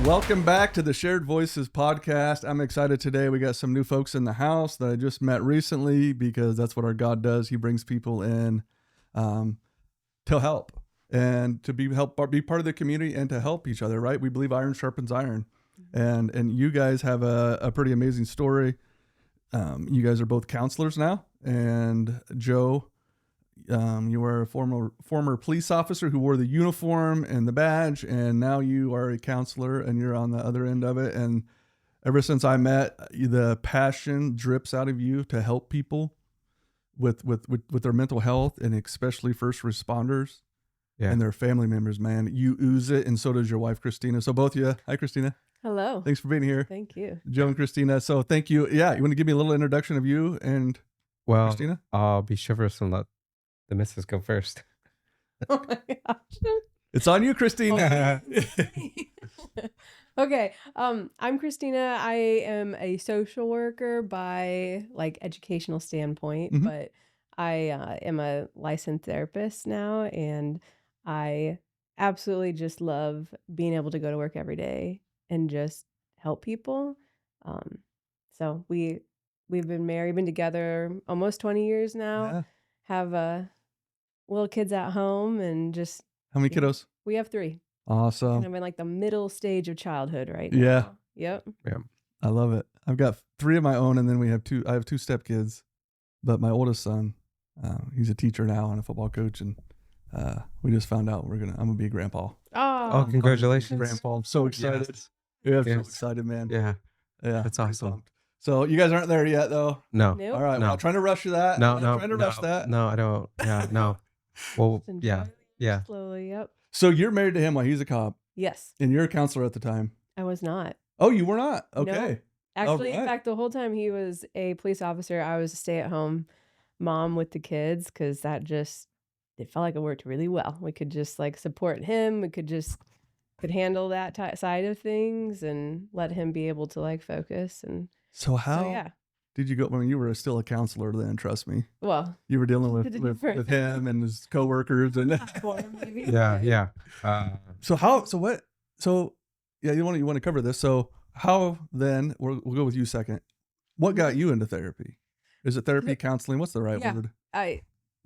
Welcome back to the Shared Voices podcast. I'm excited today. We got some new folks in the house that I just met recently because that's what our God does. He brings people in to help and to be part of the community and to help each other, right? We believe iron sharpens iron. And you guys have a pretty amazing story. You guys are both counselors now. And Joe, you were a former police officer who wore the uniform and the badge, and now you are a counselor and you're on the other end of it. And ever since I met, the passion drips out of you to help people with their mental health, and especially first responders and their family members, man. You ooze it, and so does your wife, Christina. So both of you. Hi, Christina. Hello. Thanks for being here. Thank you. Joe and Christina. So thank you. Yeah, you want to give me a little introduction of you and Christina? I'll be chivalrous and let the missus go first. Oh my gosh. It's on you, Christina. Okay. I'm Christina. I am a social worker by educational standpoint, but I am a licensed therapist now, and I absolutely just love being able to go to work every day and just help people. So we've been married, been together almost 20 years now. Yeah. Have little kids at home, and just How many kiddos? we have 3. Awesome. Kind of in the middle stage of childhood right now. Yeah. Yep. Yeah. I love it. I've got 3 of my own, and then I have 2 stepkids, but my oldest son, he's a teacher now and a football coach. And we just found out I'm going to be a grandpa. Oh, congratulations. Grandpa. I'm so excited. Yes. Yeah, I'm so Yes. excited, man. Yeah. Yeah. That's awesome. So you guys aren't there yet, though. No. Nope. All right. No. Well, I'm trying to rush that. No, I'm no. trying to rush that. No, I don't. Yeah, no. Well, Just enjoy yeah. it Yeah. slowly. Yep. So you're married to him while he's a cop, Yes. and you're a counselor at the time. I was not. Oh, you were not? No. Okay. Actually, Alright. in fact, the whole time he was a police officer, I was a stay-at-home mom with the kids, because it felt like it worked really well. We could just support him. We could handle that side of things and let him be able to focus. And So how yeah. did you go? I mean, you were still a counselor then, trust me. Well, You were dealing Did it with different. him and his coworkers. And maybe. Yeah, yeah. yeah, you want to cover this. So how then, we'll go with you second. What got you into therapy? Is it therapy, counseling? What's the right Yeah. word?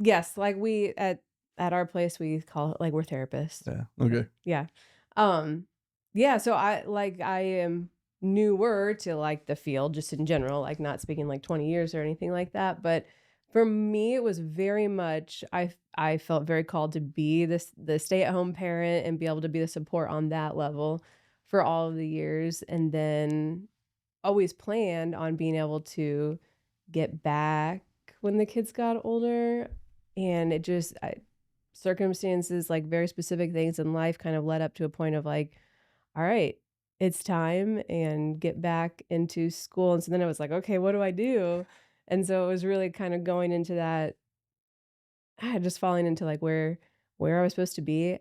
Yes, we at our place, we call it we're therapists. Yeah. Okay. Yeah. Yeah, so I am newer to the field just in general, not speaking 20 years or anything like that, but for me it was very much I felt very called to be the stay-at-home parent and be able to be the support on that level for all of the years, and then always planned on being able to get back when the kids got older. And it just circumstances, very specific things in life kind of led up to a point of all right, it's time, and get back into school. And so then I was okay, what do I do? And so it was really kind of going into that, just falling into where I was supposed to be.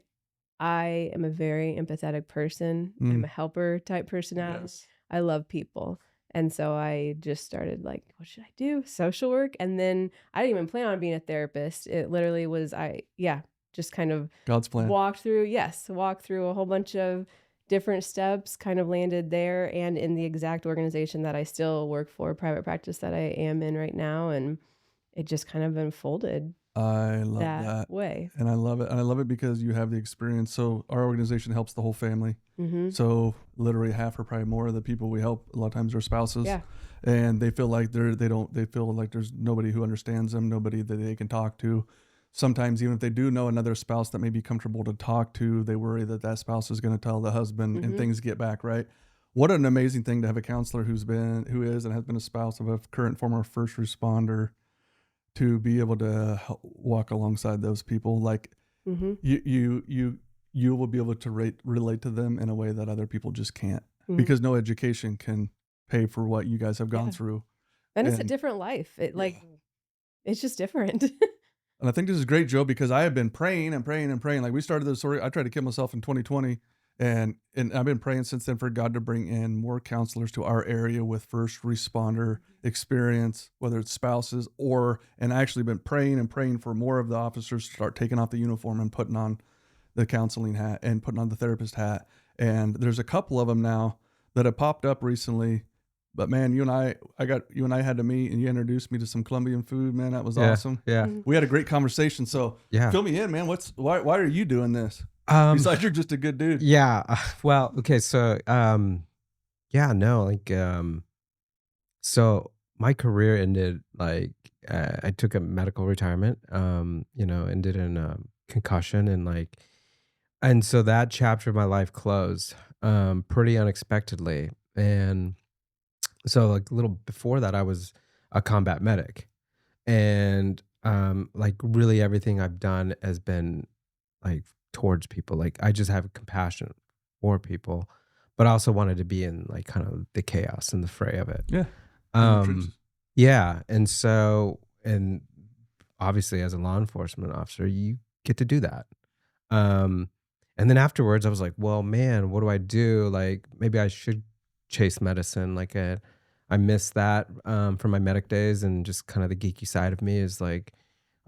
I am a very empathetic person. I'm a helper type personality. Yes. I love people. And so I just started what should I do? Social work. And then I didn't even plan on being a therapist. It literally was, just kind of God's plan. walked through a whole bunch of different steps, kind of landed there and in the exact organization that I still work for, private practice that I am in right now. And it just kind of unfolded I love that way. And I love it. And I love it because you have the experience. So our organization helps the whole family. Mm-hmm. So literally half or probably more of the people we help, a lot of times, are spouses. Yeah. And they feel like they feel like there's nobody who understands them, nobody that they can talk to. Sometimes even if they do know another spouse that may be comfortable to talk to, they worry that spouse is going to tell the husband and things get back, right? What an amazing thing to have a counselor who is and has been a spouse of a current former first responder, to be able to walk alongside those people. You will be able to relate to them in a way that other people just can't, because no education can pay for what you guys have gone through. And it's a different life. It's just different. And I think this is great, Joe, because I have been praying and praying and praying. We started this story. I tried to kill myself in 2020, and I've been praying since then for God to bring in more counselors to our area with first responder experience, whether it's spouses and actually been praying and praying for more of the officers to start taking off the uniform and putting on the counseling hat and putting on the therapist hat. And there's a couple of them now that have popped up recently. But man, you and I had to meet, and you introduced me to some Colombian food, man. That was awesome. Yeah. We had a great conversation. So Yeah. fill me in, man. Why are you doing this? Besides you're just a good dude. Yeah. Well, okay. So, yeah, no, like, so my career ended like, I took a medical retirement, ended in a concussion and so that chapter of my life closed, pretty unexpectedly. And so like a little before that, I was a combat medic, and like really everything I've done has been like towards people. Like I just have compassion for people, but I also wanted to be in like kind of the chaos and the fray of it. Yeah. In the Um, trenches. yeah, and obviously as a law enforcement officer, you get to do that. Um, and then afterwards, I was like, well, man, what do I do? Like maybe I should chase medicine. I miss that from my medic days, and just kind of the geeky side of me is like,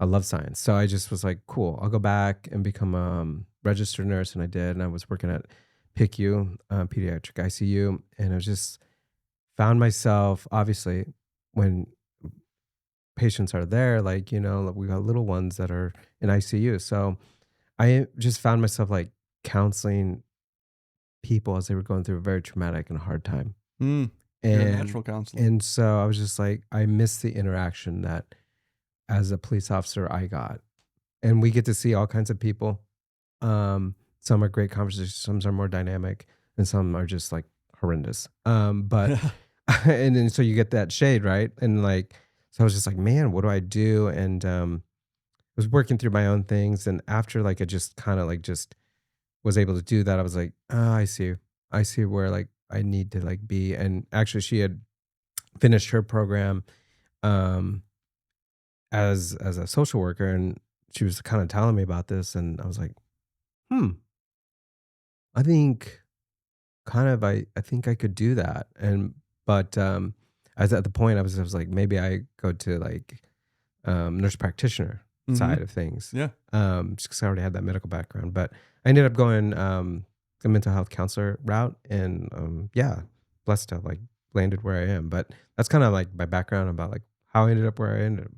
I love science. So I just was like, cool, I'll go back and become a registered nurse. And I did. And I was working at PICU, pediatric ICU. And I just found myself, obviously, when patients are there, like, we got little ones that are in ICU. So I just found myself like counseling people as they were going through a very traumatic and hard time. You're a And natural counselor. and so I was just like, I miss the interaction that as a police officer I got. And we get to see all kinds of people. Some are great conversations, some are more dynamic, and some are just like horrendous. But and then so you get that shade, right? And like, so I was just like, man, what do I do? And was working through my own things. And after like I just kind of like just was able to do that, I was like, oh, I see where like I need to like be. And actually she had finished her program as a social worker, and she was kind of telling me about this, and I was like, I think I think I could do that. And but I was at the point I was like, maybe I go to like nurse practitioner side of things. Yeah. Just because I already had that medical background. But I ended up going the mental health counselor route, and yeah, blessed to have like landed where I am. But that's kind of like my background about like how I ended up where I ended up.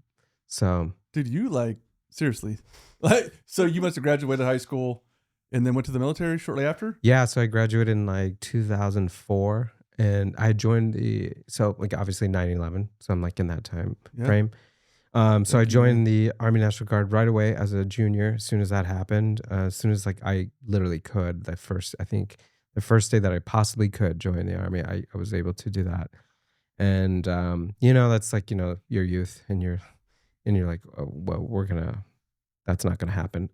So Dude, you like seriously, like, so you must have graduated high school and then went to the military shortly after? yeah, so I graduated in like 2004, and I joined so like obviously 9/11, so I'm like in that time Yeah. frame. So Thank I you, joined the Army National Guard right away as a junior. As soon as that happened, as soon as like I literally could, I think the first day that I possibly could join the Army, I was able to do that. And that's like your youth, and you're like, oh, well, that's not gonna happen.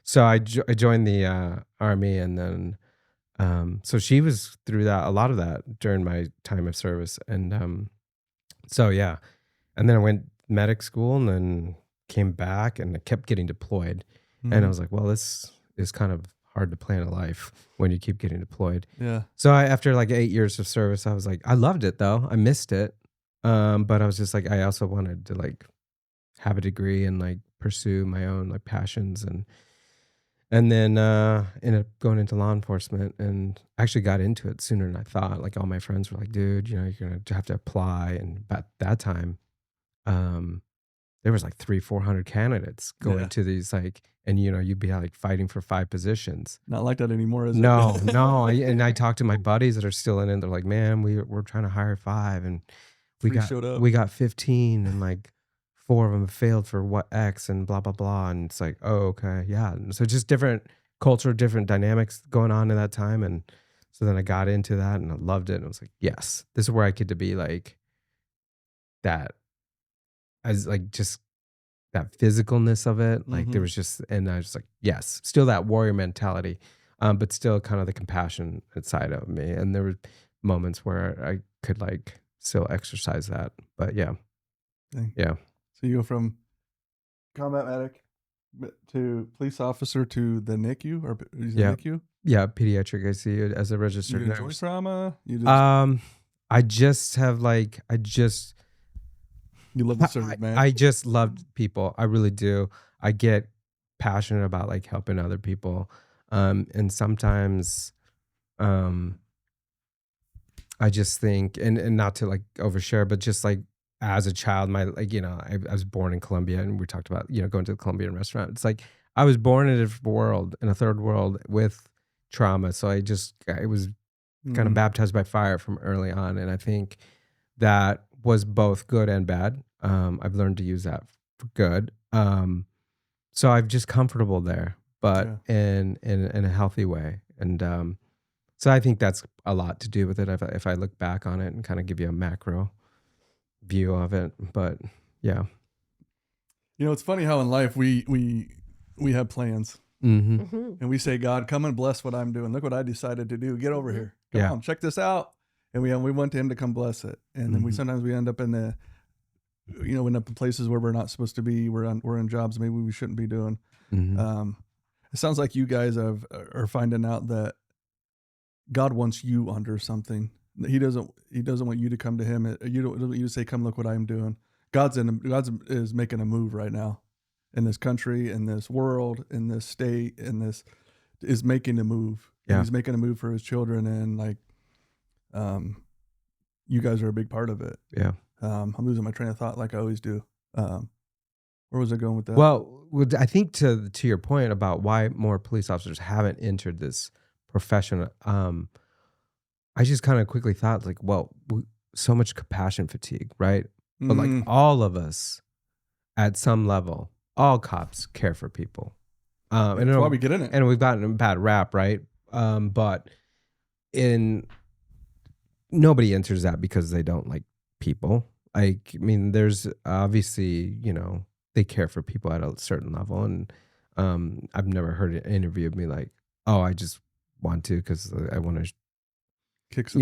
So I joined the Army, and then so she was through that, a lot of that during my time of service, and so yeah, and then I went medic school, and then came back, and I kept getting deployed, and I was like, well, this is kind of hard to plan a life when you keep getting deployed. Yeah. So after like 8 years of service, I was like, I loved it though, I missed it, but I was just like, I also wanted to like have a degree and like pursue my own like passions, and then ended up going into law enforcement, and actually got into it sooner than I thought. Like all my friends were like, dude, you're gonna have to apply. And at that time, there was like 300-400 candidates going Yeah. to these like, and you'd be like fighting for 5 positions. Not like that anymore, is it? No, no. And I talked to my buddies that are still in it. They're like, man, we're trying to hire 5, and Three showed up. we got 15, and like 4 of them failed for what X and blah blah blah. And it's like, oh, okay, yeah. And so just different culture, different dynamics going on in that time. And so then I got into that, and I loved it. And I was like, yes, this is where I get to be like that, as like just that physicalness of it. Like there was just, and I was like, yes, still that warrior mentality, but still kind of the compassion side of me. And there were moments where I could like still exercise that. But yeah. Dang. Yeah. So you go from combat medic to police officer to the NICU, or is it Yeah. NICU? Yeah, pediatric ICU as a You registered enjoy nurse. trauma? You just, You you love to serve, man. I just loved people. I really do. I get passionate about like helping other people. And sometimes I just think, and not to like overshare, but just like as a child, my like, I was born in Colombia, and we talked about, going to the Colombian restaurant. It's like I was born in a different world, in a third world with trauma. So I was kind of baptized by fire from early on. And I think that was both good and bad. I've learned to use that for good. So I'm just comfortable there, but in a healthy way. And so I think that's a lot to do with it if I look back on it and kind of give you a macro view of it. But yeah. It's funny how in life we have plans. And we say, God, come and bless what I'm doing. Look what I decided to do. Get over here. Come on, check this out. And we want him to come bless it. And then sometimes we end up in end up in places where we're not supposed to be. We're in jobs maybe we shouldn't be doing. It sounds like you guys are finding out that God wants you under something. He doesn't want you to come to him. Doesn't want you to say, come look what I'm doing. God is making a move right now in this country, in this world, in this state, is making a move. Yeah. He's making a move for his children. And like, you guys are a big part of it. Yeah. I'm losing my train of thought like I always do. Where was I going with that? Well, I think to your point about why more police officers haven't entered this profession, I just kind of quickly thought like, well, so much compassion fatigue, right? But like all of us at some level, all cops care for people. And that's why we get in it. And we've gotten a bad rap, right? But nobody enters that because they don't like people. Like, I mean, there's obviously, they care for people at a certain level. And I've never heard an interview of me like, oh, I just want to because I want to kick some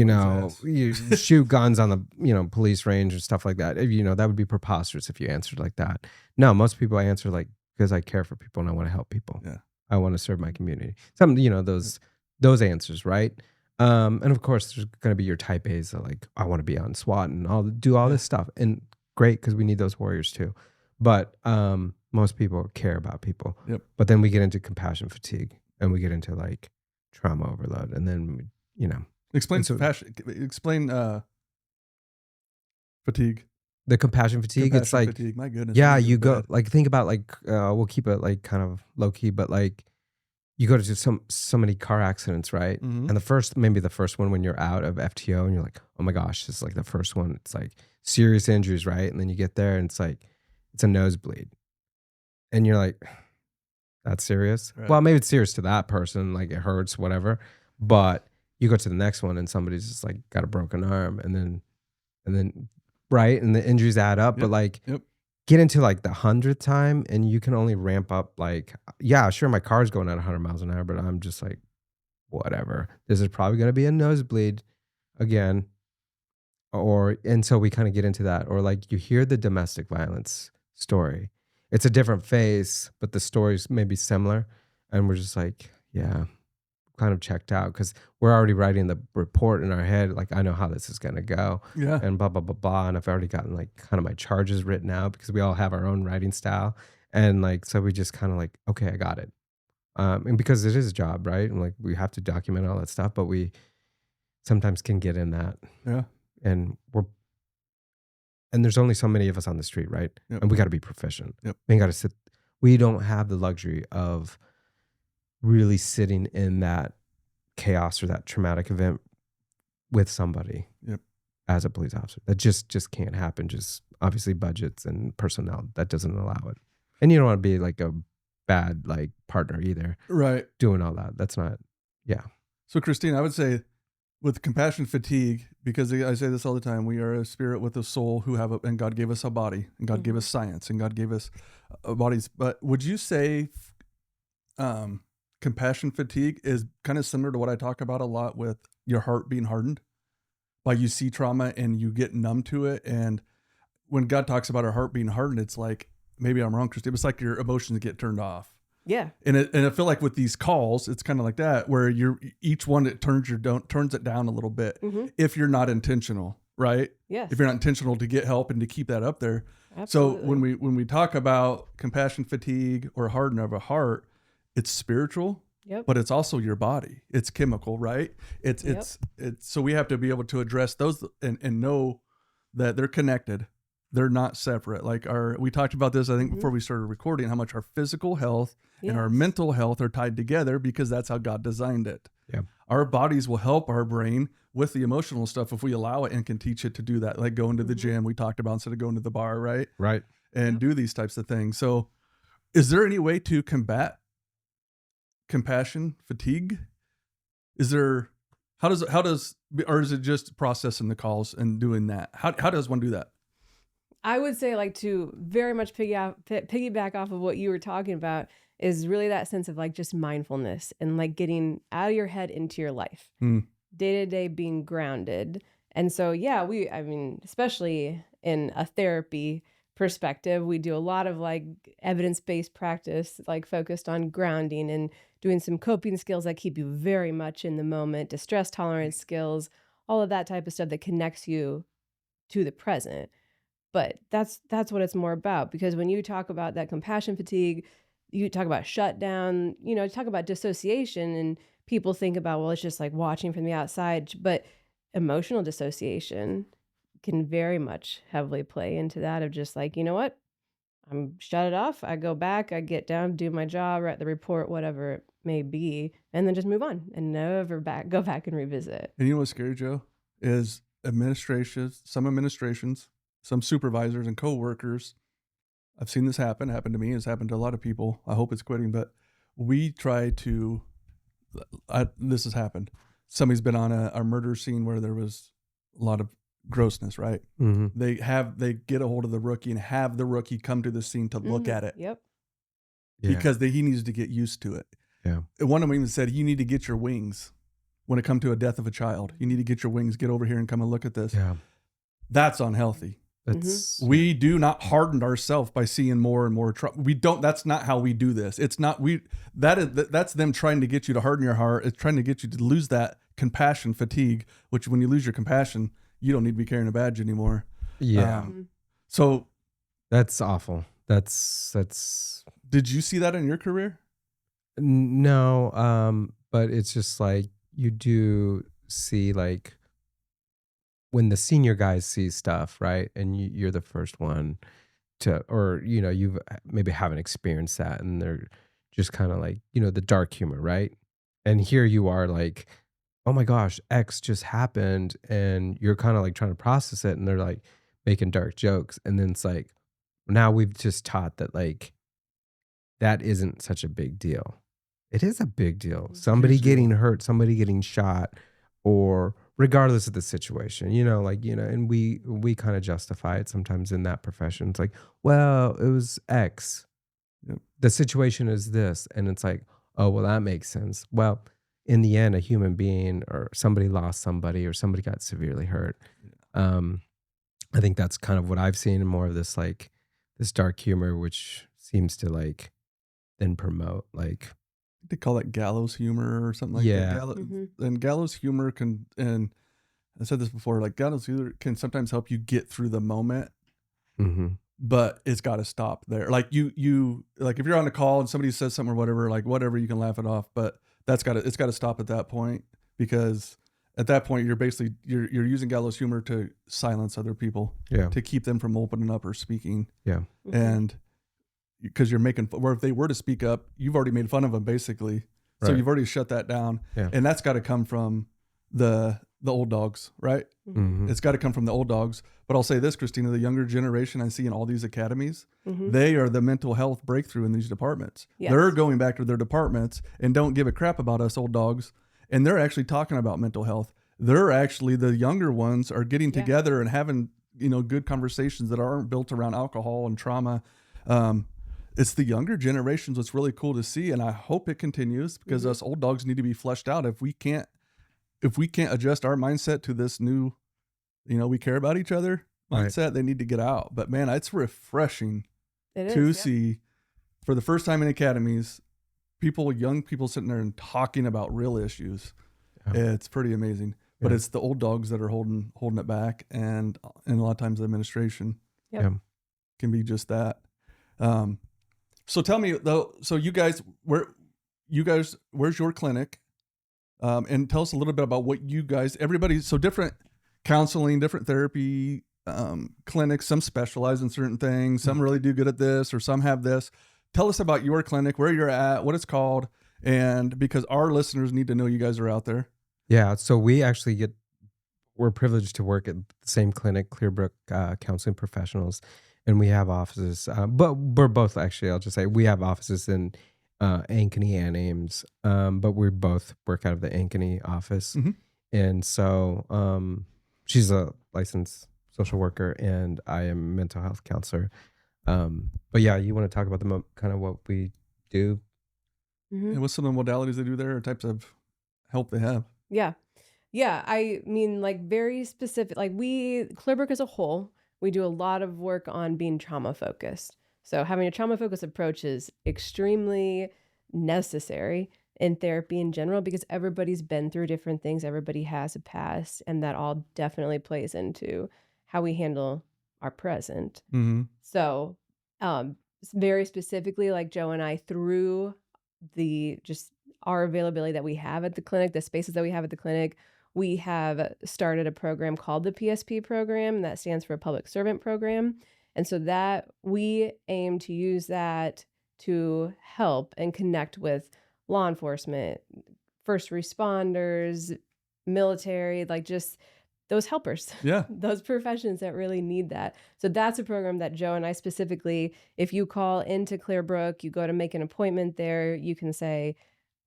you shoot guns on the police range and stuff like that. That would be preposterous if you answered like that. No, most people I answer like because I care for people and I want to help people. Yeah, I want to serve my community. Some those answers, right? And of course, there's going to be your type A's that like I want to be on SWAT and I'll do all this stuff, and great because we need those warriors too. But most people care about people. Yep. But then we get into compassion fatigue and we get into like trauma overload, and then Explain fatigue. The compassion fatigue. It's like fatigue. My goodness. Yeah, you go like think about like we'll keep it like kind of low key, but like you go to so many car accidents, right? And the first one when you're out of FTO and you're like, oh my gosh, this is like the first one. It's like serious injuries, right? And then you get there and it's like it's a nosebleed, and you're like, that's serious. Right. Well, maybe it's serious to that person, like it hurts, whatever, but you go to the next one and somebody's just like got a broken arm, and then right, and the injuries add up. But like get into like the 100th time and you can only ramp up like, yeah, sure, my car's going at 100 miles an hour, but I'm just like, whatever. This is probably going to be a nosebleed again. And so we kind of get into that. Or like you hear the domestic violence story. It's a different face, but the stories may be similar. And we're just like, yeah, kind of checked out because we're already writing the report in our head. Like, I know how this is going to go. Yeah. And blah, blah, blah, blah. And I've already gotten like kind of my charges written out because we all have our own writing style. And like, so we just kind of like, okay, I got it. And because it is a job, right? And like, we have to document all that stuff, but we sometimes can get in that. Yeah. And there's only so many of us on the street, right? Yep. And we got to be proficient. Yep. We don't have the luxury of really sitting in that chaos or that traumatic event with somebody as a police officer. That just can't happen. Just obviously budgets and personnel, that doesn't allow it. And you don't want to be like a bad like partner either. Right. Doing all that. That's not, yeah. So Christina, I would say with compassion fatigue, because I say this all the time, we are a spirit with a soul and God gave us a body, and God gave us science, and God gave us bodies. But would you say compassion fatigue is kind of similar to what I talk about a lot with your heart being hardened? Like you see trauma and you get numb to it. And when God talks about our heart being hardened, it's like, maybe I'm wrong, Christine, it's like your emotions get turned off. Yeah. And I feel like with these calls, it's kind of like that, where each one, it turns it down a little bit if you're not intentional. right? Yes. If you're not intentional to get help and to keep that up there. Absolutely. So when we talk about compassion fatigue or hardening of a heart, it's spiritual, Yep. but it's also your body. It's chemical, right? It's Yep. it's so we have to be able to address those and know that they're connected. They're not separate. Like we talked about this, I think, before we started recording, how much our physical health and our Yes. mental health are tied together because that's how God designed it. Yeah. Our bodies will help our brain with the emotional stuff if we allow it and can teach it to do that. Like going to the gym, we talked about, instead of going to the bar, right? Right. And do these types of things. So is there any way to combat compassion fatigue? Is there, or is it just processing the calls and doing that? How does one do that? I would say, like, to very much piggyback off of what you were talking about, is really that sense of like just mindfulness and like getting out of your head into your life, day to day, being grounded. And so, yeah, I mean, especially in a therapy perspective, we do a lot of like evidence-based practice, like focused on grounding and doing some coping skills that keep you very much in the moment, distress tolerance skills, all of that type of stuff that connects you to the present. But that's what it's more about, because when you talk about that compassion fatigue, you talk about shutdown, talk about dissociation, and people think about, well, it's just like watching from the outside, but emotional dissociation can very much heavily play into that, of just like, you know what? I'm shut it off. I go back, I get down, do my job, write the report, whatever it may be, and then just move on and never go back and revisit. And you know what's scary, Joe? Is some administrations, some supervisors and coworkers, I've seen this happened to me, it's happened to a lot of people. I hope it's quitting, but we try to, this has happened. Somebody's been on a murder scene where there was a lot of grossness, right? Mm-hmm. They get a hold of the rookie and have the rookie come to the scene to look at it. Yep. Because he needs to get used to it. Yeah. And one of them even said, you need to get your wings when it comes to a death of a child. You need to get your wings, get over here and come and look at this. Yeah. That's unhealthy. We do not harden ourselves by seeing more and more trouble. We don't. That's not how we do this. It's not. That's them trying to get you to harden your heart. It's trying to get you to lose that compassion fatigue. Which, when you lose your compassion, you don't need to be carrying a badge anymore. Yeah. So that's awful. That's. Did you see that in your career? No. But it's just like, you do see, like, when the senior guys see stuff, right? And you're the first one to, or, you've maybe haven't experienced that, and they're just kind of like, the dark humor, right? And here you are like, oh my gosh, X just happened, and you're kind of like trying to process it, and they're like making dark jokes. And then it's like, now we've just taught that, like, that isn't such a big deal. It is a big deal. Somebody getting hurt, somebody getting shot, or regardless of the situation, and we kind of justify it sometimes in that profession. It's like, well, it was X. Yep. The situation is this. And it's like, oh, well, that makes sense. Well, in the end, a human being, or somebody lost somebody, or somebody got severely hurt. I think that's kind of what I've seen, more of this, like, this dark humor, which seems to, like, then promote, like, they call it gallows humor or something like that. And gallows humor can, and I said this before, like, gallows humor can sometimes help you get through the moment, but it's got to stop there. Like you like, if you're on a call and somebody says something or whatever, you can laugh it off, but it's got to stop at that point, because at that point you're basically, you're using gallows humor to silence other people, to keep them from opening up or speaking. And because you're making, where if they were to speak up, you've already made fun of them, basically. So you've already shut that down. And that's got to come from the old dogs, right? It's got to come from the old dogs. But I'll say this, Christina, the younger generation I see in all these academies, they are the mental health breakthrough in these departments. They're going back to their departments and don't give a crap about us old dogs. And they're actually talking about mental health. They're actually, the younger ones are getting together and having, good conversations that aren't built around alcohol and trauma. It's the younger generations. What's really cool to see, and I hope it continues, because us old dogs need to be fleshed out. If we can't adjust our mindset to this new, we care about each other mindset, they need to get out. But man, it's refreshing to see, for the first time in academies, young people sitting there and talking about real issues. It's pretty amazing. but Yeah. it's the old dogs that are holding it back, and a lot of times the administration Yep. Yeah. can be just that. So tell me though, so where's your clinic? And tell us a little bit about what you guys, so different counseling, different therapy clinics. Some specialize in certain things. Some really do good at this, or some have this. Tell us about your clinic, where you're at, what it's called, and because our listeners need to know you guys are out there. Yeah. So we're privileged to work at the same clinic, Clearbrook Counseling Professionals, and we have offices. But we're both, actually, I'll just say, we have offices in Ankeny and Ames, but we both work out of the Ankeny office. Mhm. And so she's a licensed social worker, and I am a mental health counselor. But yeah, you want to talk about kind of what we do? Mhm. And what's some of the modalities they do there, or types of help they have? Yeah. Yeah. I mean, like very specific, like Clearbrook as a whole, we do a lot of work on being trauma focused. So having a trauma focused approach is extremely necessary in therapy in general because everybody's been through different things. Everybody has a past, and that all definitely plays into how we handle our present. Mm-hmm. So, very specifically, like Joe and I, through just our availability that we have at the clinic, the spaces that we have at the clinic, we have started a program called the PSP program, and that stands for Public Servant Program. And so that we aim to use that to help and connect with law enforcement, first responders, military, like just those helpers, Yeah. those professions that really need that. So that's a program that Joe and I specifically, if you call into Clearbrook, you go to make an appointment there, you can say,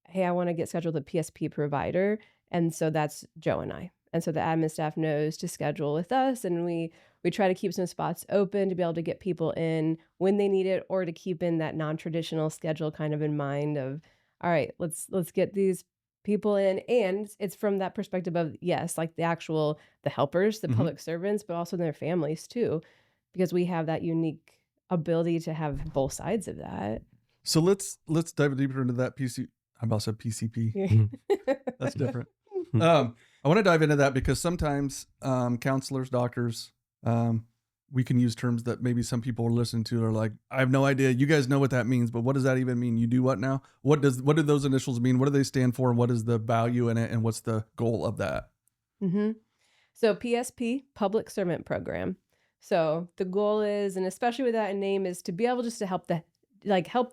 hey, I want to get scheduled with a PSP provider. And so that's Joe and I. And so the admin staff knows to schedule with us, and we try to keep some spots open to be able to get people in when they need it, or to keep in that non-traditional schedule kind of in mind of, all right, let's get these people in. And it's from that perspective of, yes, like the helpers, the Mhm. public servants, but also their families too, because we have that unique ability to have both sides of that. So let's dive deeper into that PC. I about said PCP. That's different. I want to dive into that because sometimes counselors, doctors, we can use terms that maybe some people are listening to are like, I have no idea. You guys know what that means, but what does that even mean? You do what now? What do those initials mean? What do they stand for? And what is the value in it? And what's the goal of that? Mm-hmm. So PSP, Public Servant Program. So the goal is, and especially with that name, is to be able just to help the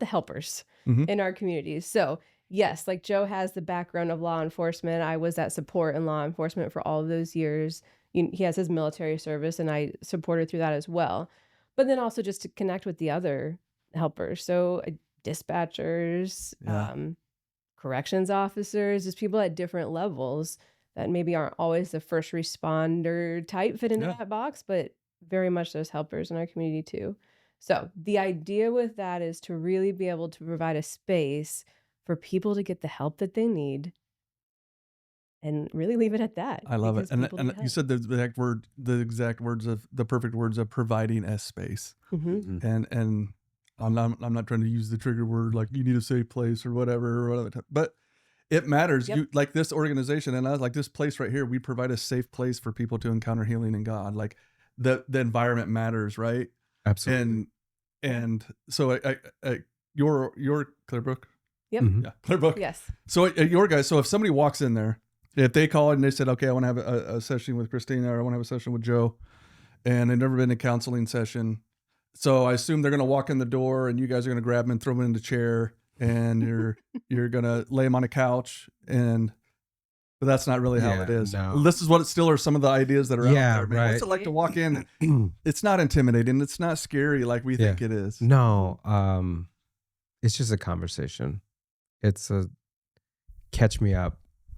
helpers Mhm. in our communities. So yes, like Joe has the background of law enforcement. I was that support in law enforcement for all of those years. He has his military service, and I supported through that as well. But then also just to connect with the other helpers. So dispatchers, Yeah. corrections officers, just people at different levels that maybe aren't always the first responder type fit into Yeah. that box, but very much those helpers in our community too. So the idea with that is to really be able to provide a space for people to get the help that they need and really leave it at that. I love it. because And people need you help. said the exact words of the perfect words of providing a space. Mhm. And I'm not trying to use the trigger word like you need a safe place or whatever, but it matters. Yep. You like this organization and I like this place right here. We provide a safe place for people to encounter healing in God. Like the environment matters, right? Absolutely. And so your Clearbrook, Yep. Mhm. yeah, Clearbrook. Yes. So at your guys, so if somebody walks in there, if they call and they said, okay, I want to have a session with Christina, or I want to have a session with Joe, and they've never been to a counseling session, so I assume they're going to walk in the door, and you guys are going to grab them and throw them in the chair, and you're going to lay them on a couch, but that's not really how it Yeah, is. no. This is what still are some of the ideas that are Yeah, out there. Man, what's it right. like to walk in? It's not intimidating. It's not scary like we think it is. No, it's just a conversation. It's a catch me up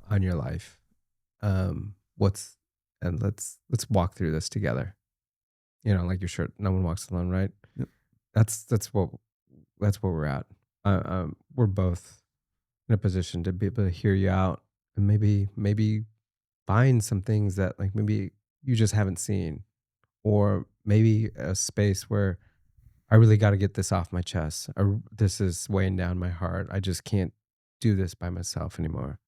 on your life. And let's walk through this together. You know, like your shirt, no one walks alone, right? Yep. That's what we're at. We're both in a position to be able to hear you out and maybe find some things that like maybe you just haven't seen, or maybe a space where I really got to get this off my chest. This is weighing down my heart. I just can't do this by myself anymore.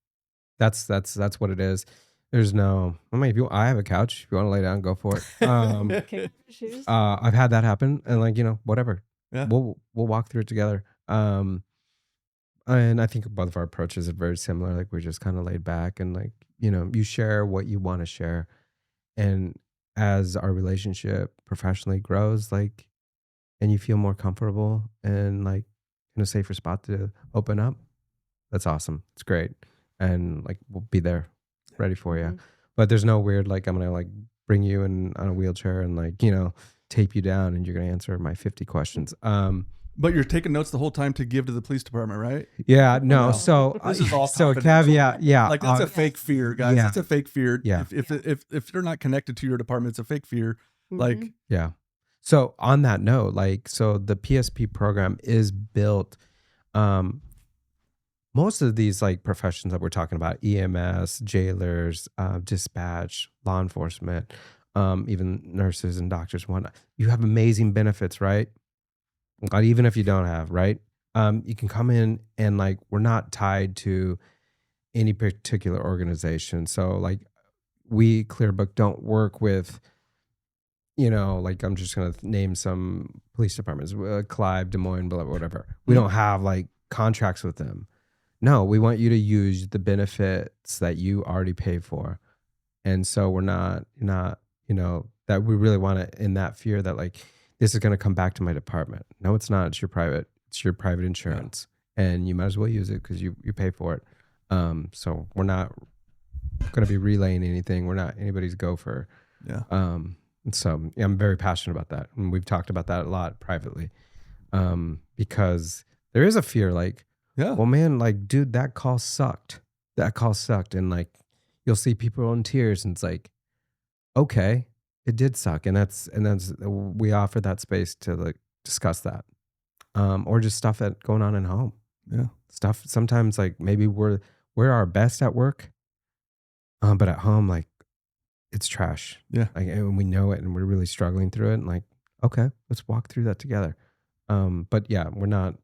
That's what it is. There's no, I mean, I have a couch. If you want to lay down, go for it. Kick off your shoes. I've had that happen, and like, whatever. Yeah. We'll walk through it together. And I think both of our approaches are very similar. Like we're just kind of laid back, and like, you share what you want to share. And as our relationship professionally grows, like, and you feel more comfortable and like in a safer spot to open up, that's awesome. It's great. And like, we'll be there ready for you. Mhm. But there's no weird, like, I'm going to like bring you in on a wheelchair and like, tape you down and you're going to answer my 50 questions. But you're taking notes the whole time to give to the police department, right? Yeah, no. No. So This is all so confidential. caveat. Yeah. Like that's a fake fear, guys. yeah. It's a fake fear. Yeah. If you're not connected to your department, it's a fake fear. Like, Mhm. Yeah. So on that note, like, so the PSP program is built, most of these like professions that we're talking about, EMS, jailers, dispatch, law enforcement, even nurses and doctors and whatnot, you have amazing benefits, right? Like, even if you don't have, right? You can come in and like, we're not tied to any particular organization. So like we Clearbook don't work with, like I'm just going to name some police departments, Clive, Des Moines, blah, whatever. We don't have like contracts with them. No, we want you to use the benefits that you already pay for. And so we're not, that we really want to, in that fear that like, this is going to come back to my department. No, it's not. It's your private insurance. And you might as well use it because you pay for it. So we're not going to be relaying anything. We're not anybody's gopher. yeah. And so I'm very passionate about that. And we've talked about that a lot privately. Because there is a fear like, Yeah. well, man, like, dude, that call sucked. And like, you'll see people in tears and it's like, okay, it did suck. And that's, we offer that space to like discuss that. Or just stuff that going on at home. Yeah. Stuff sometimes like maybe we're our best at work. But at home, like, it's trash. Yeah. Like, and we know it and we're really struggling through it. And like, okay, let's walk through that together. But yeah, we're not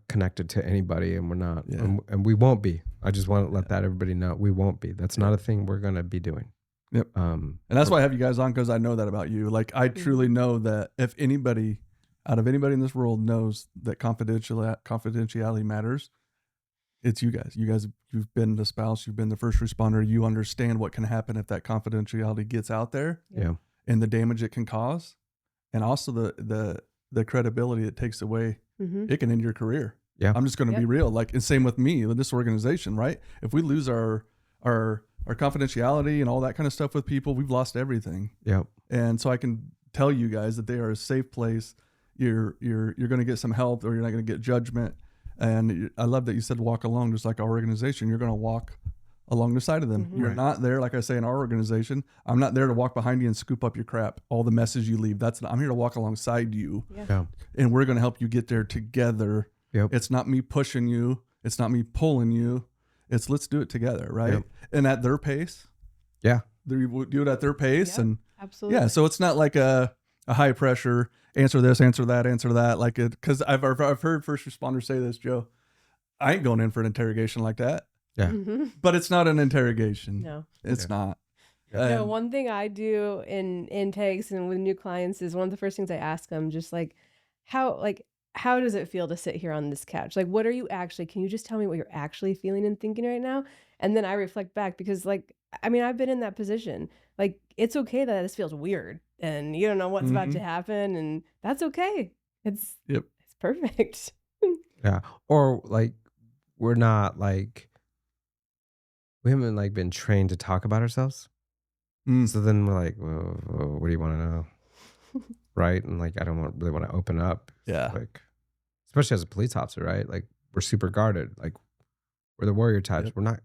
connected to anybody and we're not, and we won't be. I just want to let that everybody know we won't be. That's not a thing we're going to be doing. Yep. And that's why I have you guys on, because I know that about you. Like, I truly know that if anybody out of anybody in this world knows that confidentiality matters, it's you guys. You've been the spouse, you've been the first responder. You understand what can happen if that confidentiality gets out there. Yeah. And the damage it can cause, and also the credibility it takes away. Mhm. It can end your career. Yeah. I'm just going to be real. Like, and same with me, with this organization, right? If we lose our confidentiality and all that kind of stuff with people, we've lost everything. Yep. And so I can tell you guys that they are a safe place. You're going to get some help, or you're not going to get judgment. And I love that you said walk along, just like our organization. You're going to walk along the side of them. You're not there, like I say in our organization, I'm not there to walk behind you and scoop up your crap, all the messes you leave. I'm here to walk alongside you. Yeah. And we're going to help you get there together. Yep. It's not me pushing you. It's not me pulling you. It's let's do it together, right? Yep. And at their pace. Yeah. They do it at their pace. Yep. And Absolutely. yeah, so it's not like a high pressure, answer this, answer that, like it. Because I've heard first responders say this, Joe. I ain't going in for an interrogation like that. Yeah. Mhm. But it's not an interrogation. No. It's not. No, one thing I do in intakes and with new clients is one of the first things I ask them, just like, how does it feel to sit here on this couch? Like, what are you actually, can you just tell me what you're actually feeling and thinking right now? And then I reflect back because, like, I mean, I've been in that position. Like, it's okay that this feels weird and you don't know what's about to happen, and that's okay. It's perfect. Yeah. Or like, we're not like, we haven't like been trained to talk about ourselves. So then we're like, well, what do you want to know? Right. And like, I don't really want to open up. Yeah. Like, especially as a police officer, right? Like, we're super guarded. Like, we're the warrior types. Yep. We're not,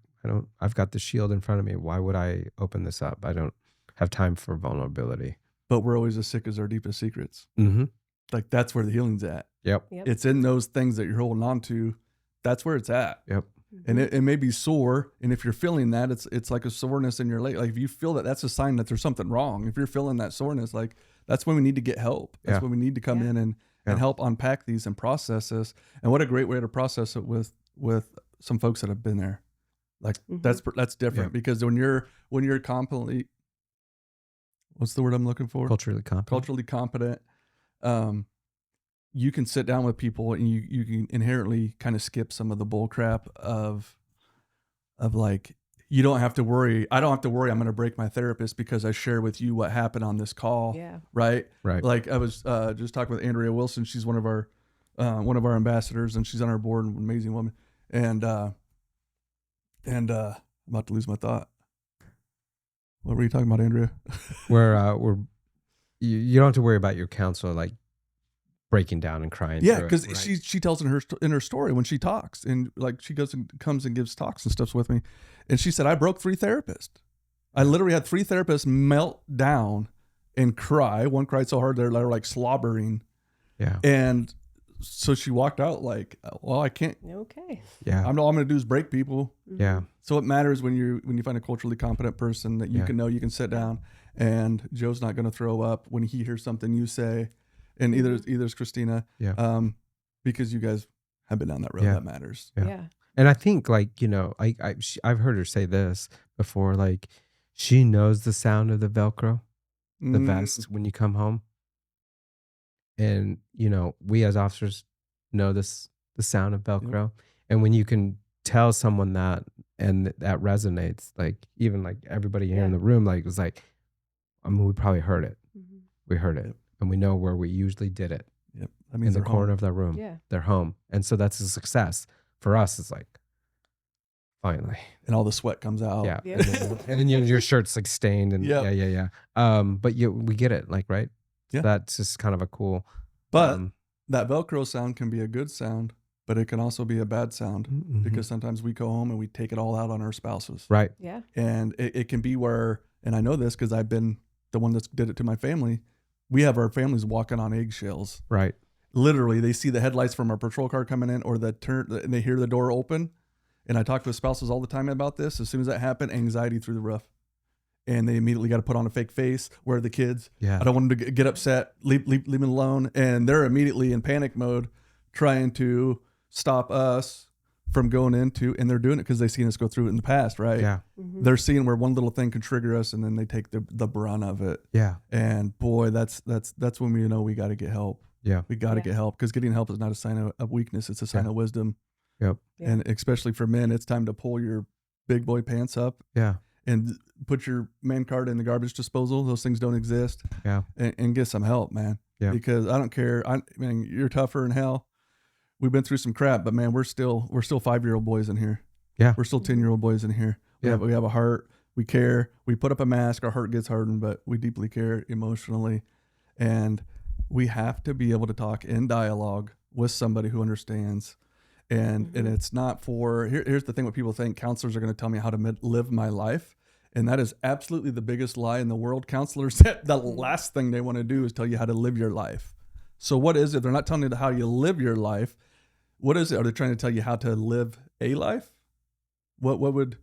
I've got the shield in front of me. Why would I open this up? I don't have time for vulnerability. But we're always as sick as our deepest secrets. Mm-hmm. Like, that's where the healing's at. Yep. It's in those things that you're holding on to. That's where it's at. Yep. And it may be sore. And if you're feeling that, it's like a soreness in your leg. Like, if you feel that, that's a sign that there's something wrong. If you're feeling that soreness, like, that's when we need to get help. That's when we need to come in and help unpack these and process this. And what a great way to process it with some folks that have been there. Like Mhm. that's different because when you're competently, what's the word I'm looking for? Culturally competent. Culturally competent. You can sit down with people and you can inherently kind of skip some of the bull crap of like, you don't have to worry. I don't have to worry I'm going to break my therapist because I share with you what happened on this call. Yeah. Right. Right. Like I was just talking with Andrea Wilson. She's one of our ambassadors, and she's on our board, an amazing woman. And I'm about to lose my thought. What were you talking about, Andrea? We're you don't have to worry about your counselor like breaking down and crying. Yeah, through it, because right? she tells in her story when she talks, and like she goes and comes and gives talks and stuff with me, and she said I broke 3 therapists. I literally had 3 therapists melt down and cry. One cried so hard they were like slobbering, Yeah. and so she walked out like, well, I can't. Okay. Yeah. All I'm going to do is break people. Yeah. So it matters when you find a culturally competent person that you Yeah. can know you can sit down, and Joe's not going to throw up when he hears something you say, and either is Christina, Yeah. because you guys have been down that road. Yeah. That matters. Yeah. Yeah. And I think like, you know, I've heard her say this before, like she knows the sound of the Velcro, the vest when you come home. And, you know, we as officers know the sound of Velcro. And when you can tell someone that, and that resonates, like even like everybody here in the room, like was like, I mean, we probably heard it. Mhm. We heard it. And we know where we usually did it. Yep. That In means the they're corner home. of their room. Yeah. They're home. And so that's a success. For us, it's like, finally. And all the sweat comes out. Yeah. Yeah. And then your shirt's like stained and Yep. yeah. But we get it, like, right? Yeah. That's just kind of a cool. But that Velcro sound can be a good sound, but it can also be a bad sound because sometimes we go home and we take it all out on our spouses. Right. Yeah. And it can be where, and I know this because I've been the one that did it to my family. We have our families walking on eggshells. Right. Literally, they see the headlights from our patrol car coming in, or and they hear the door open. And I talk to spouses all the time about this. As soon as that happened, anxiety through the roof. And they immediately got to put on a fake face. Where are the kids? Yeah. I don't want them to get upset. Leave them alone. And they're immediately in panic mode, trying to stop us from going into. And they're doing it because they've seen us go through it in the past, right? Yeah. Mhm. They're seeing where one little thing can trigger us, and then they take the brunt of it. Yeah. And boy, that's when we know we got to get help. Yeah. We got to Yeah. get help, because getting help is not a sign of weakness. It's a sign of wisdom. Yep. Yeah. And especially for men, it's time to pull your big boy pants up Yeah. and put your man card in the garbage disposal. Those things don't exist. Yeah. And get some help, man. Yeah. Because I don't care. I mean, you're tougher than hell. We've been through some crap, but man, we're still 5-year-old boys in here. Yeah. We're still 10-year-old boys in here. We have a heart. We care. We put up a mask. Our heart gets hardened, but we deeply care emotionally. And we have to be able to talk in dialogue with somebody who understands. And it's not for, here's the thing, what people think, counselors are going to tell me how to live my life. And that is absolutely the biggest lie in the world. Counselors, the last thing they want to do is tell you how to live your life. So what is it? They're not telling you how you live your life. What is it? Are they trying to tell you how to live a life? What would?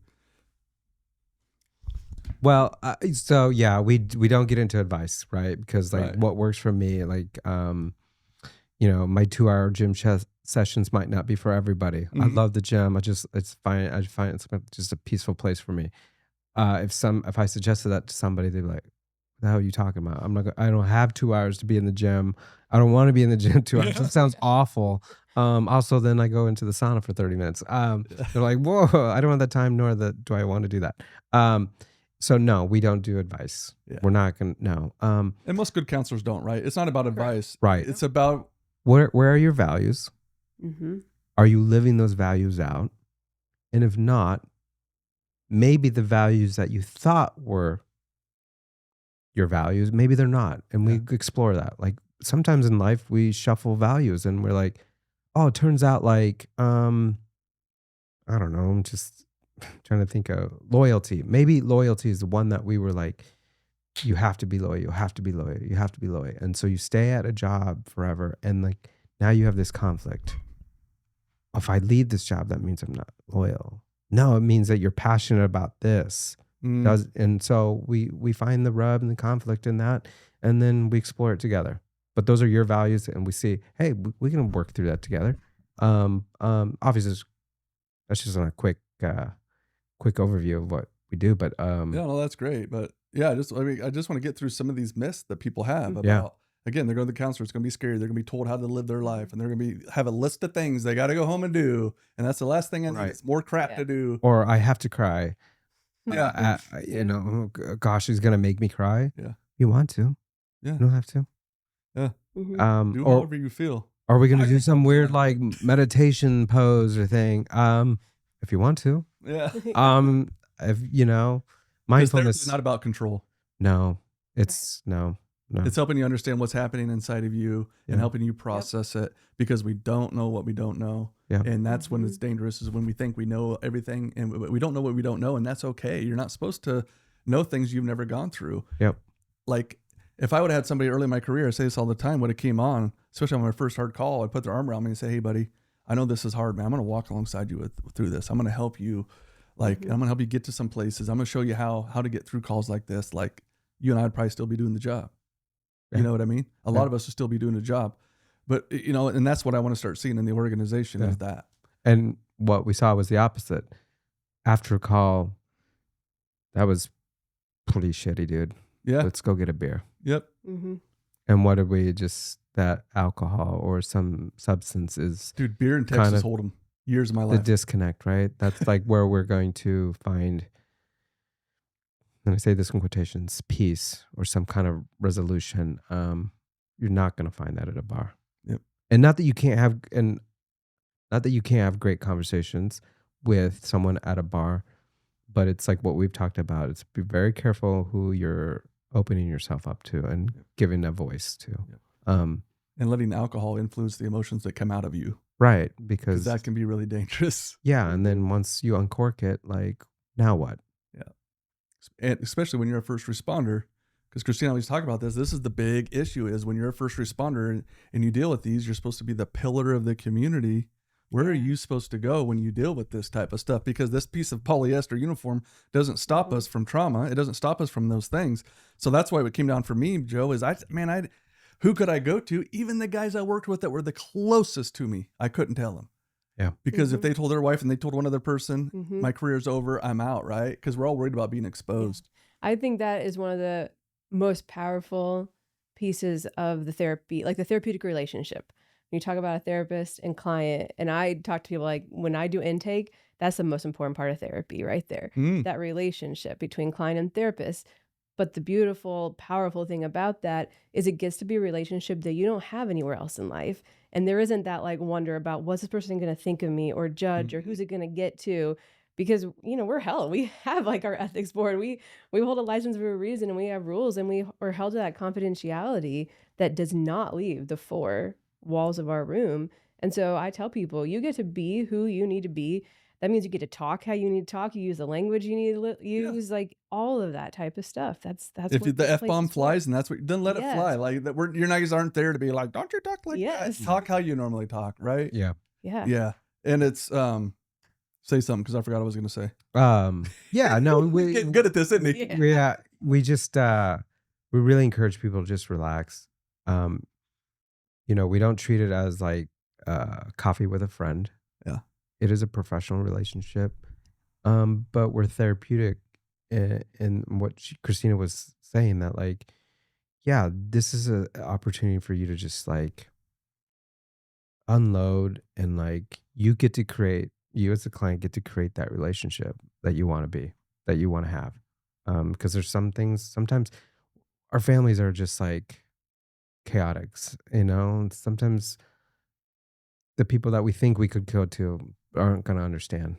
Well, so yeah, we don't get into advice, right? Because like Right. what works for me, like, you know, my 2-hour gym sessions might not be for everybody. I love the gym. It's fine. I find it's just a peaceful place for me. If I suggested that to somebody, they'd be like, "What the hell are you talking about? I don't have 2 hours to be in the gym. I don't want to be in the gym 2 hours. That sounds awful." Also, then I go into the sauna for 30 minutes. They're like, "Whoa, I don't have that time, nor do I want to do that." So no, we don't do advice. Yeah. We're not gonna no. And most good counselors don't, right? It's not about advice. Right. It's about Where are your values? Mm-hmm. Are you living those values out? And if not, maybe the values that you thought were your values, maybe they're not. And we explore that. Like sometimes in life we shuffle values and we're like, oh, it turns out like, I don't know, I'm just trying to think of loyalty. Maybe loyalty is the one that we were like, you have to be loyal, you have to be loyal, you have to be loyal. And so you stay at a job forever. And like, now you have this conflict. If I leave this job, that means I'm not loyal. No, it means that you're passionate about this. And so we find the rub and the conflict in that, and then we explore it together. But those are your values, and we see, hey, we can work through that together. Obviously, that's just on a quick quick overview of what we do. But Yeah, no, that's great. But yeah, I just want to get through some of these myths that people have Yeah. about, again, they're going to the counselor. It's going to be scary. They're going to be told how to live their life, and they're going to have a list of things they got to go home and do. And that's the last thing I need. Right. It's more crap Yeah. to do. or I have to cry. Yeah. You know, gosh, he's gonna make me cry. Yeah. You want to? Yeah. You don't have to. Mhm. Do Or however you feel. are we gonna I do think some so, weird yeah. like meditation pose or thing? If you want to. Yeah. If you know, Because therapy mindfulness. is not about control. No, it's no. It's helping you understand what's happening inside of you Yeah. and helping you process it, because we don't know what we don't know. Yeah. And that's when it's dangerous, is when we think we know everything and we don't know what we don't know. And that's okay. You're not supposed to know things you've never gone through. Yep. Like, if I would have had somebody early in my career, I say this all the time, when it came on, especially on my first hard call, I'd put their arm around me and say, hey, buddy, I know this is hard, man. I'm going to walk alongside you through this. I'm going to help you. Like, I'm going to help you get to some places. I'm going to show you how to get through calls like this. Like, you and I'd probably still be doing the job. Yeah. You know what I mean? A lot of us will still be doing the job. But, you know, and that's what I want to start seeing in the organization is that. And what we saw was the opposite. After a call, that was pretty shitty, dude. Yeah. Let's go get a beer. Yep. And what did we just, that alcohol or some substance is Dude, beer in kind Texas of Hold'em. Years of my the life. disconnect, right? That's like where we're going to find, and I say this in quotations, peace or some kind of resolution. You're not going to find that at a bar. Yep. And not that you can't have great conversations with someone at a bar, but it's like what we've talked about. It's be very careful who you're opening yourself up to and giving a voice to. And letting alcohol influence the emotions that come out of you. Right. Because Because that can be really dangerous. yeah. And then once you uncork it, like, now what? And especially when you're a first responder, because Christina always talk about this. This is the big issue, is when you're a first responder and you deal with these, you're supposed to be the pillar of the community. Where are you supposed to go when you deal with this type of stuff? Because this piece of polyester uniform doesn't stop us from trauma. It doesn't stop us from those things. So that's why what came down for me, Joe, is who could I go to? Even the guys I worked with that were the closest to me, I couldn't tell them. Yeah. Because if they told their wife and they told one other person, my career's over, I'm out, right? Because we're all worried about being exposed. I think that is one of the most powerful pieces of the therapy, like the therapeutic relationship. When you talk about a therapist and client, and I talk to people, like when I do intake, that's the most important part of therapy right there. That relationship between client and therapist. But the beautiful, powerful thing about that is it gets to be a relationship that you don't have anywhere else in life. And there isn't that like wonder about what's this person going to think of me or judge or who's it going to get to, because, you know, we're held. We have like our ethics board. We hold a license for a reason, and we have rules, and we are held to that confidentiality that does not leave the four walls of our room. And so I tell people, you get to be who you need to be. That means you get to talk how you need to talk. You use the language you need to use, like all of that type of stuff. That's If what the this F place bomb is for. flies, and that's what, then let it fly. Like that, your guys aren't there to be like, don't you talk like that. Talk how you normally talk, right? Yeah. Yeah. And it's say something, because I forgot what I was gonna say. Yeah, no, He's getting good at this, isn't he? we just we really encourage people to just relax. You know, we don't treat it as like coffee with a friend. Yeah. It is a professional relationship. But we're therapeutic in what Christina was saying, that like, yeah, this is an opportunity for you to just like unload, and like you as a client get to create that relationship that you want to be, that you want to have. Because there's some things, sometimes our families are just like chaotics, you know, and sometimes the people that we think we could go to aren't going to understand.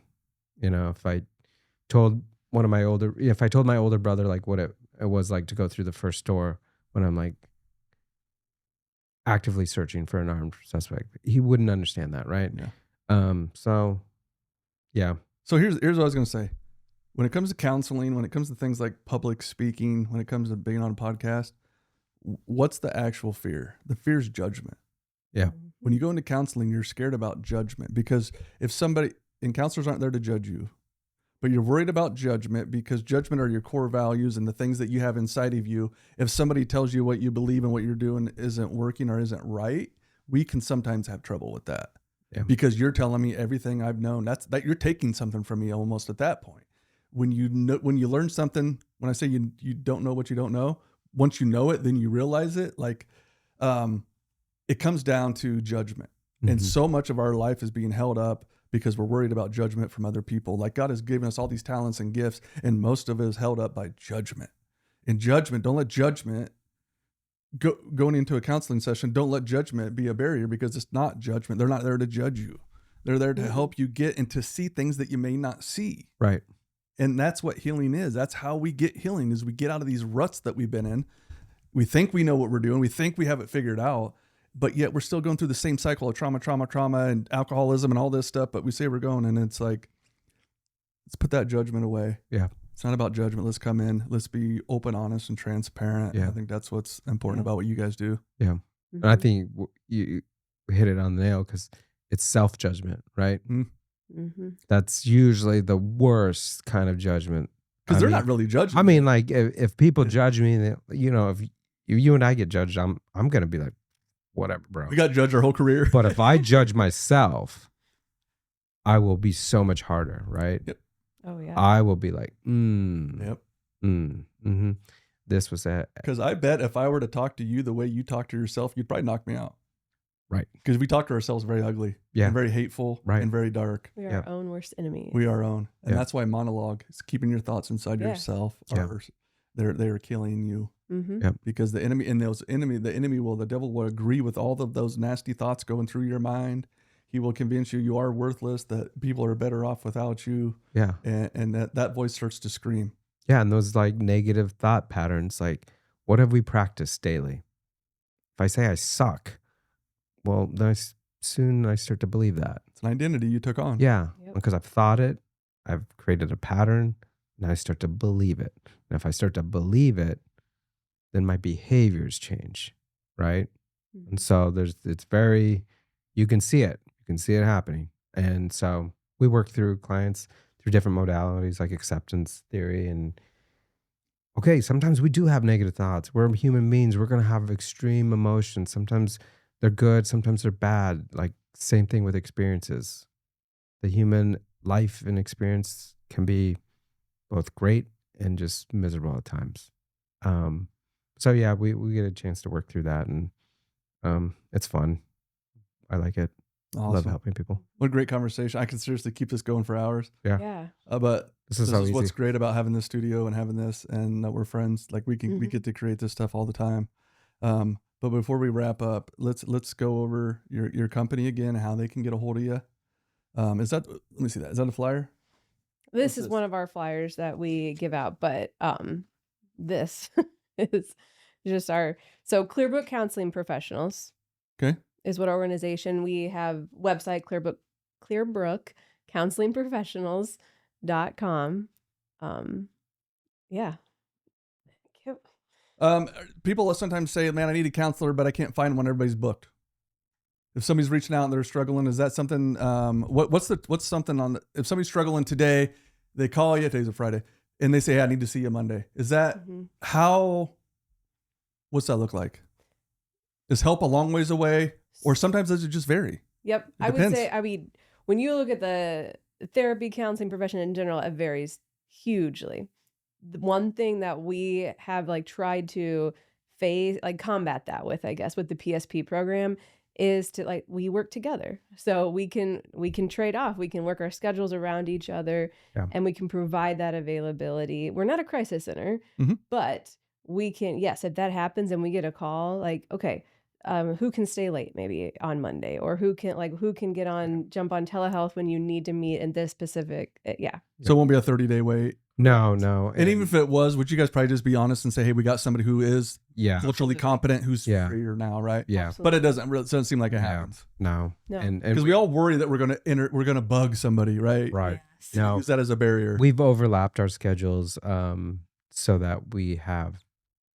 You know, if I told my older brother like what it was like to go through the first door when I'm like actively searching for an armed suspect, he wouldn't understand that, right? Yeah. So yeah. So here's what I was gonna say. When it comes to counseling, when it comes to things like public speaking, when it comes to being on a podcast, what's the actual fear? The fear is judgment. Yeah. When you go into counseling, you're scared about judgment, because counselors aren't there to judge you, but you're worried about judgment, because judgment are your core values and the things that you have inside of you. If somebody tells you what you believe and what you're doing isn't working or isn't right, we can sometimes have trouble with that. Yeah. Because you're telling me everything I've known. That you're taking something from me almost at that point. when you know, when you learn something, when I say you don't know what you don't know, once you know it, then you realize it. Like, it comes down to judgment. And so much of our life is being held up because we're worried about judgment from other people. Like, God has given us all these talents and gifts, and most of it is held up by judgment. And judgment, don't let judgment going into a counseling session, don't let judgment be a barrier, because it's not judgment. They're not there to judge you. They're there to help you get and to see things that you may not see. Right. And that's what healing is. That's how we get healing, is we get out of these ruts that we've been in. We think we know what we're doing. We think we have it figured out, but yet we're still going through the same cycle of trauma, and alcoholism and all this stuff. But we say we're going, and it's like, let's put that judgment away. Yeah. It's not about judgment. Let's come in. Let's be open, honest, and transparent. Yeah. I think that's what's important about what you guys do. Yeah. And I think you hit it on the nail, because it's self-judgment, right? That's usually the worst kind of judgment. Because they're not really judging. I mean, like, if people judge me, you know, if you and I get judged, I'm going to be like, whatever, bro. We got to judge our whole career. But if I judge myself, I will be so much harder, right? Yep. Oh, yeah. I will be like, this was it. Because I bet if I were to talk to you the way you talk to yourself, you'd probably knock me out. Right. Because we talk to ourselves very ugly, and very hateful, and very dark. We are our own worst enemy. We are our own. And that's why monologue is keeping your thoughts inside yourself. They're killing you. Because the enemy, the devil will agree with all of those nasty thoughts going through your mind. He will convince you are worthless, that people are better off without you. Yeah. And that voice starts to scream. Yeah. And those like negative thought patterns, like, what have we practiced daily? If I say I suck, well, then soon I start to believe that. It's an identity you took on. Yeah. Because I've thought it, I've created a pattern, and I start to believe it. And if I start to believe it, then my behaviors change, right? And so it's very, you can see it. You can see it happening. And so we work through clients through different modalities like acceptance theory. And okay, sometimes we do have negative thoughts. We're human beings. We're going to have extreme emotions. Sometimes they're good. Sometimes they're bad. Like, same thing with experiences. The human life and experience can be both great and just miserable at times. So yeah, we get a chance to work through that, and it's fun. I like it. Awesome. I love helping people. What a great conversation. I can seriously keep this going for hours. Yeah. But this is what's great about having this studio and having this, and that we're friends. Like, we get to create this stuff all the time. But before we wrap up, let's go over your company again, how they can get a hold of you. Let me see that. Is that a flyer? This is one of our flyers that we give out, but this is just so Clearbrook Counseling Professionals. Okay. Is what our organization. We have website clearbrookcounselingprofessionals.com. Yeah. People sometimes say, man, I need a counselor, but I can't find one. Everybody's booked. If somebody's reaching out and they're struggling, is that something, what's something if somebody's struggling today, they call you, today's a Friday, and they say, hey, I need to see you Monday. Is that what's that look like? Is help a long ways away? Or sometimes does it just vary? Yep. I would say, when you look at the therapy counseling profession in general, it varies hugely. The one thing that we have tried to combat that with, I guess, with the PSP program is to we work together. So we can trade off. We can work our schedules around each other, and we can provide that availability. We're not a crisis center, but we can, yes, if that happens and we get a call, okay, who can stay late maybe on Monday, or who can jump on telehealth when you need to meet in this specific, So it won't be a 30-day wait. No. And even if it was, would you guys probably just be honest and say, hey, we got somebody who is culturally competent, who's freer now, right? Yeah. Absolutely. But it doesn't seem like it happens. No. And because we all worry that we're gonna bug somebody, right? Right. Yes. No. Use that as a barrier. We've overlapped our schedules so that we have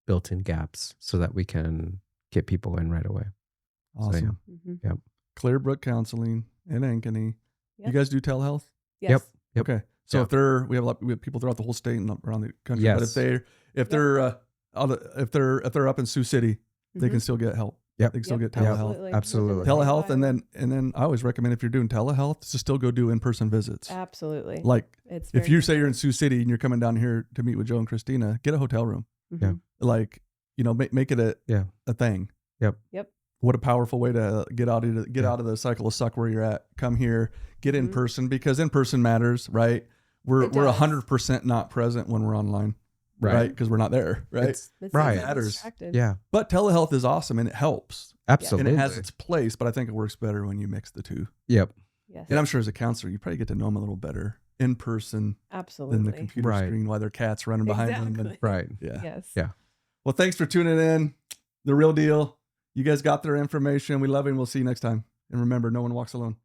built-in gaps so that we can get people in right away. Awesome. So, Yep. Clearbrook Counseling in Ankeny. You guys do telehealth? Yes. Yep. Okay. So if we have people throughout the whole state and around the country. Yes. But if they're up in Sioux City, they can still get help. Yep. They can still Yep, get telehealth. absolutely. Absolutely. Within the same Telehealth, and environment. then I always recommend if you're doing telehealth to still go do in-person visits. Absolutely. Like It's if very you say you're in important. Sioux City and you're coming down here to meet with Joe and Christina, get a hotel room. Yeah. Mhm. Like, make it Yeah. a thing. Yep. Yep. What a powerful way to get out of Yeah. out of the cycle of suck where you're at. Come here, get in Mhm. person, because in person matters, right? We're It does. 100% not present when we're online, Right. right? Because we're not there, right? It's It's right. easy to be Matters. distracted. Yeah. But telehealth is awesome and it helps. Absolutely. And it has its place, but I think it works better when you mix the two. Yep. Yes. And I'm sure as a counselor, you probably get to know them a little better in person than Absolutely. the computer Right. screen while their cat's running behind them. And, Exactly. Right. yeah. Yes. Yeah. Well, thanks for tuning in. The Real Deal. You guys got their information. We love you and we'll see you next time. And remember, no one walks alone.